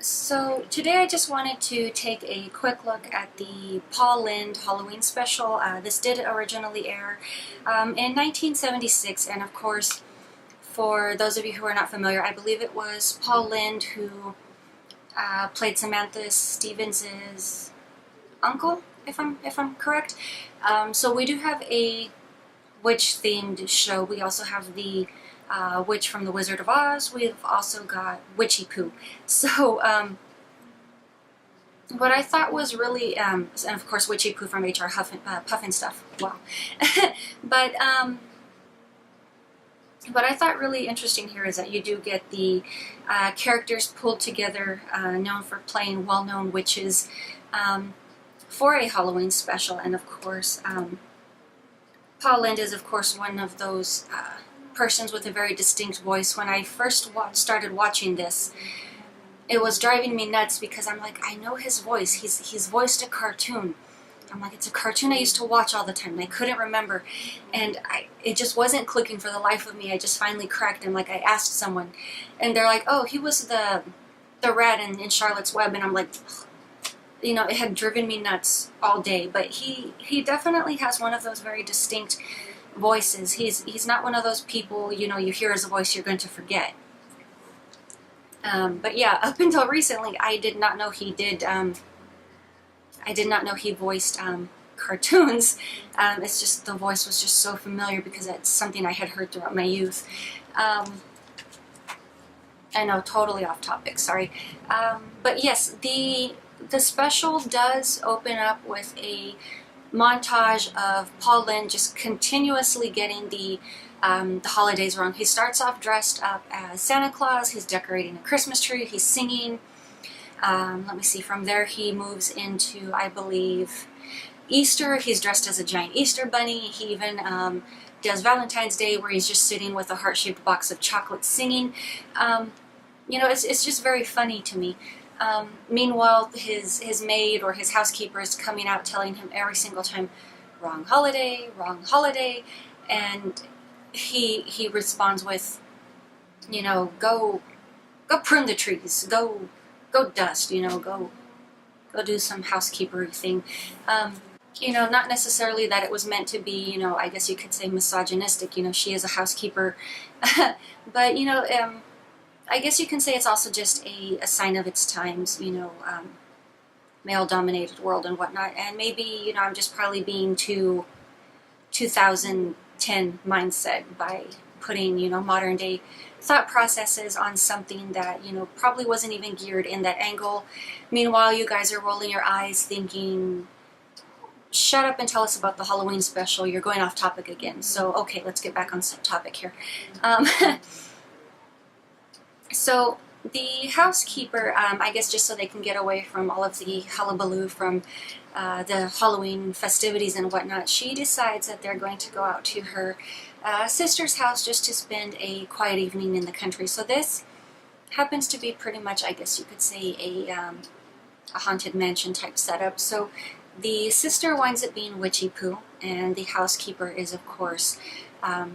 So today I just wanted to take a quick look at the Paul Lynde Halloween Special. This did originally air in 1976, and of course, for those of you who are not familiar, I believe it was Paul Lynde who played Samantha Stevens' uncle, if I'm correct. So we do have a witch-themed show. We also have the Witch from the Wizard of Oz. We've also got Witchy Poo. So what I thought was really, and of course Witchy Poo from HR Puffin stuff. Wow. But what I thought really interesting here is that you do get the characters pulled together, known for playing well-known witches, for a Halloween special. And of course, Paul Lynde is of course one of those persons with a very distinct voice. When I first started watching this, it was driving me nuts because I'm like, I know his voice. He's voiced a cartoon. I'm like, it's a cartoon I used to watch all the time, and I couldn't remember. And it just wasn't clicking for the life of me. I just finally cracked him. Like, I asked someone, and they're like, oh, he was the rat in Charlotte's Web. And I'm like, you know, it had driven me nuts all day. But he definitely has one of those very distinct voices. He's not one of those people, you know, you hear his voice, you're going to forget. But yeah, up until recently, I did not know he did. I did not know he voiced cartoons. It's just the voice was just so familiar because it's something I had heard throughout my youth. I know, totally off topic. Sorry, but yes, the special does open up with a montage of Paul Lynde just continuously getting the holidays wrong. He starts off dressed up as Santa Claus. He's decorating a Christmas tree. He's singing. Let me see. From there, he moves into, I believe, Easter. He's dressed as a giant Easter bunny. He even does Valentine's Day, where he's just sitting with a heart-shaped box of chocolate singing. You know, it's just very funny to me. Meanwhile, his maid or his housekeeper is coming out telling him every single time, wrong holiday, and he responds with, you know, go prune the trees, go dust, you know, go do some housekeeper thing. You know, not necessarily that it was meant to be, you know, I guess you could say misogynistic, you know, she is a housekeeper, but, you know, I guess you can say it's also just a sign of its times, you know, male-dominated world and whatnot. And maybe, you know, I'm just probably being too 2010 mindset by putting, you know, modern-day thought processes on something that, you know, probably wasn't even geared in that angle. Meanwhile, you guys are rolling your eyes thinking, shut up and tell us about the Halloween special. You're going off topic again. So, okay, let's get back on topic here. So the housekeeper, I guess just so they can get away from all of the hullabaloo from the Halloween festivities and whatnot, she decides that they're going to go out to her sister's house just to spend a quiet evening in the country. So this happens to be pretty much, I guess you could say, a haunted mansion type setup. So the sister winds up being Witchy Poo, and the housekeeper is, of course, I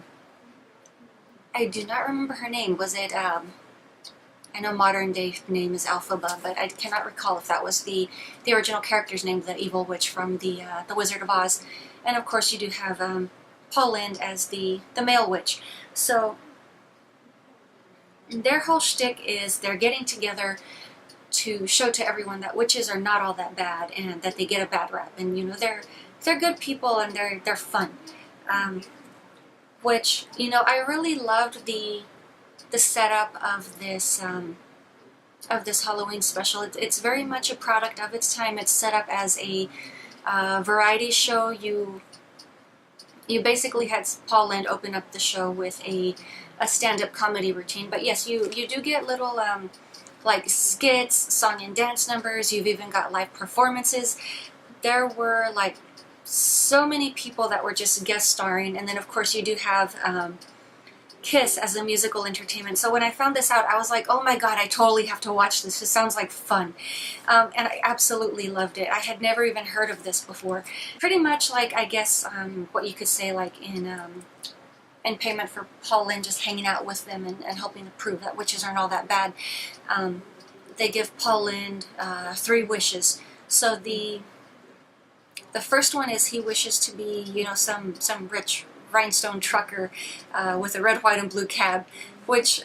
do not remember her name. Was it... I know modern day name is Elphaba, but I cannot recall if that was the original character's name, the evil witch from the Wizard of Oz. And of course you do have Paul Lynde as the male witch. So their whole shtick is they're getting together to show to everyone that witches are not all that bad and that they get a bad rap. And you know, they're good people and they're fun. Which, you know, I really loved the setup of this Halloween special. It's very much a product of its time. It's set up as a variety show. You basically had Paul Lynde open up the show with a stand-up comedy routine. But yes, you do get little like skits, song and dance numbers. You've even got live performances. There were like so many people that were just guest starring, and then of course you do have Kiss as a musical entertainment. So when I found this out, I was like, oh my god, I totally have to watch this. This sounds like fun. And I absolutely loved it. I had never even heard of this before. Pretty much like, I guess, what you could say like in payment for Paul Lynde just hanging out with them and helping to prove that witches aren't all that bad. they give Paul Lynde 3 wishes. So the first one is he wishes to be, you know, some rich rhinestone trucker with a red, white, and blue cab, which,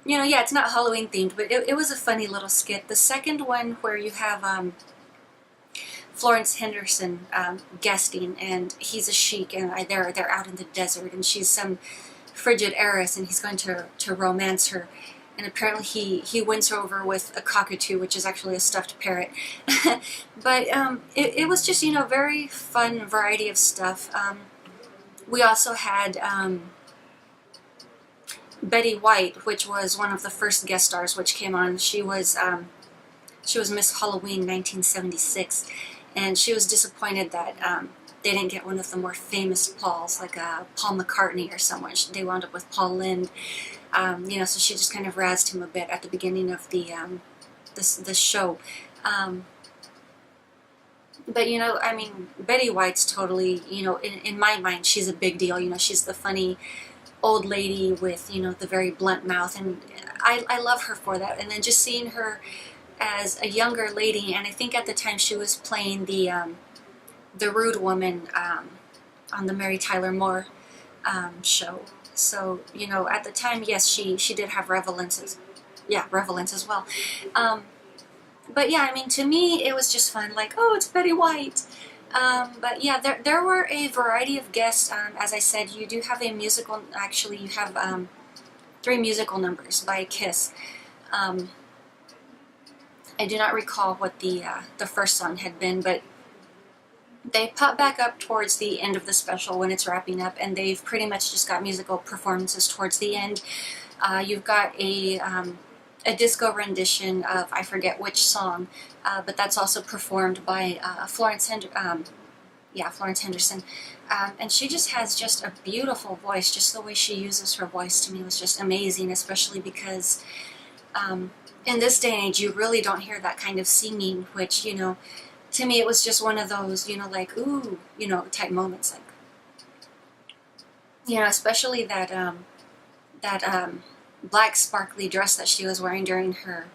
you know, yeah, it's not Halloween themed, but it was a funny little skit. The second one, where you have Florence Henderson guesting, and he's a sheik, and they're out in the desert, and she's some frigid heiress, and he's going to romance her. And apparently he wins her over with a cockatoo, which is actually a stuffed parrot. But it was just, you know, very fun variety of stuff. We also had Betty White, which was one of the first guest stars which came on. She was Miss Halloween 1976, and she was disappointed that they didn't get one of the more famous Pauls, like Paul McCartney or someone. They wound up with Paul Lynde. You know, so she just kind of razzed him a bit at the beginning of the show. But, you know, I mean, Betty White's totally, you know, in my mind, she's a big deal. You know, she's the funny old lady with, you know, the very blunt mouth, and I love her for that. And then just seeing her as a younger lady, and I think at the time she was playing the rude woman on the Mary Tyler Moore show. So, you know, at the time, yes, she did have relevance as well. But yeah, I mean, to me, it was just fun, like, oh, it's Betty White. But yeah, there were a variety of guests. As I said, you do have a musical, actually, you have 3 musical numbers by Kiss. I do not recall what the first song had been, but they pop back up towards the end of the special when it's wrapping up, and they've pretty much just got musical performances towards the end. You've got a disco rendition of, I forget which song, but that's also performed by Florence Henderson. And she just has just a beautiful voice. Just the way she uses her voice, to me, was just amazing, especially because in this day and age, you really don't hear that kind of singing, which, you know, to me, it was just one of those, you know, like, ooh, you know, type moments, like, you know, especially that black sparkly dress that she was wearing during her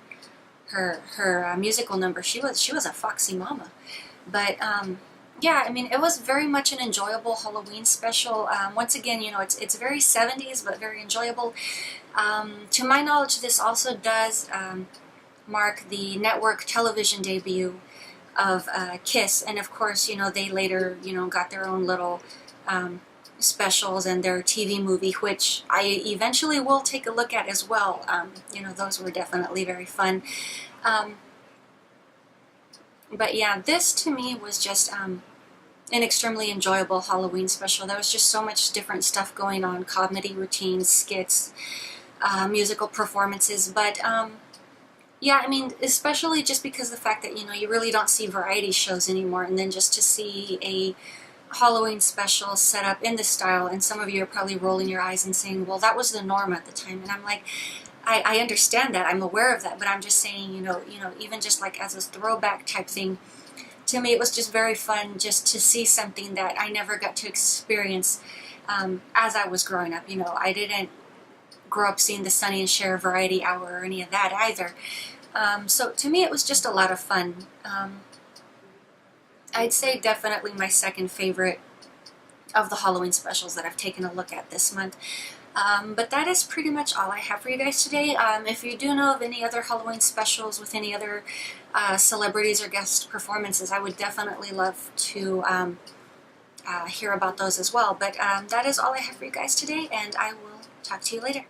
musical number. She was a foxy mama. But yeah, I mean, it was very much an enjoyable Halloween special. Once again, you know, it's very 70s, but very enjoyable. To my knowledge, this also does mark the network television debut of Kiss, and of course, you know, they later, you know, got their own little specials and their TV movie, which I eventually will take a look at as well. You know, those were definitely very fun. But yeah, this to me was just an extremely enjoyable Halloween special. There was just so much different stuff going on, comedy routines, skits, musical performances, but yeah, I mean, especially just because of the fact that, you know, you really don't see variety shows anymore, and then just to see a Halloween special set up in this style, and some of you are probably rolling your eyes and saying, well, that was the norm at the time. And I'm like, I understand that, I'm aware of that, but I'm just saying, you know, even just like as a throwback type thing, to me it was just very fun just to see something that I never got to experience as I was growing up. You know, I didn't grow up seeing the Sonny and Cher Variety Hour or any of that either. So to me it was just a lot of fun. I'd say definitely my second favorite of the Halloween specials that I've taken a look at this month. But that is pretty much all I have for you guys today. If you do know of any other Halloween specials with any other celebrities or guest performances, I would definitely love to hear about those as well. But that is all I have for you guys today, and I will talk to you later.